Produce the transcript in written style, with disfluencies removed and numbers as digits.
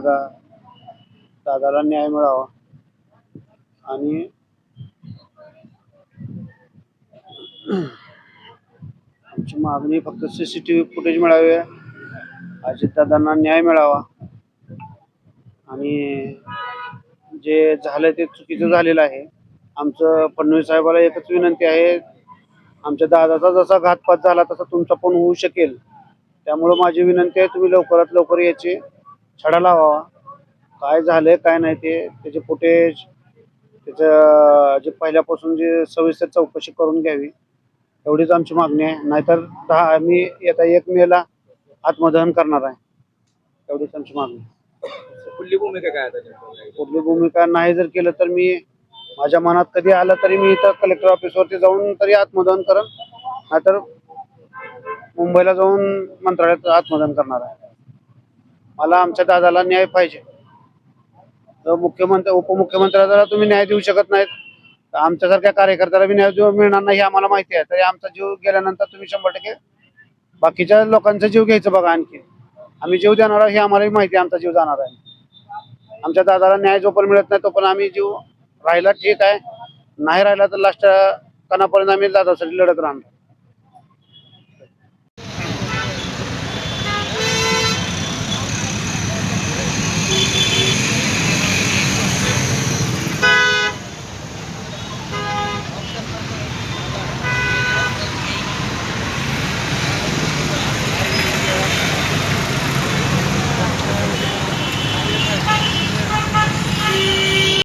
दादाला न्याय मिळावा आणि आमची मागणी फक्त सीसीटीव्ही फुटेज मिळावे, अजितदादांना न्याय मिळावा आणि जे झालं ते चुकीचं झालेलं आहे. आमचं फडणवीस साहेबाला एकच विनंती आहे, आमच्या दादाचा जसा घातपात झाला तसा तुमचा पण होऊ शकेल. त्यामुळे माझी विनंती आहे, तुम्ही लवकरात लवकर याची छडा लावावा. काय झालंय काय नाही ते त्याचे फुटेज त्याचं जे पहिल्यापासून जे सविस्तर चौकशी करून घ्यावी, एवढीच आमची मागणी आहे. नाहीतर आम्ही येत्या 1 मेला आत्मदहन करणार आहे. एवढीच आमची मागणी. पुढली भूमिका काय आता? पुढली भूमिका नाही जर केलं तर मी माझ्या मनात कधी आलं तरी मी इथं कलेक्टर ऑफिसवरती जाऊन तरी आत्मदहन करेन, नाहीतर मुंबईला जाऊन मंत्रालयात आत्मदहन करणार आहे. मला आमच्या दादाला न्याय पाहिजे. तर उपमुख्यमंत्र्याला तुम्ही न्याय देऊ शकत नाहीत, तर आमच्यासारख्या कार्यकर्त्याला बी न्याय मिळणार नाही हे आम्हाला माहिती आहे. तरी आमचा जीव गेल्यानंतर तुम्ही 100% बाकीच्या लोकांचा जीव घ्यायचं बघा. आणखी आम्ही जीव देणार हे आम्हालाही माहिती आहे, आमचा जीव जाणार आहे. आमच्या दादाला न्याय जोपर्यंत मिळत नाही तोपर्यंत आम्ही जीव राहिला ठीक आहे, नाही राहिला तर लास्ट कणापर्यंत आम्ही दादासाठी लढत राहणार.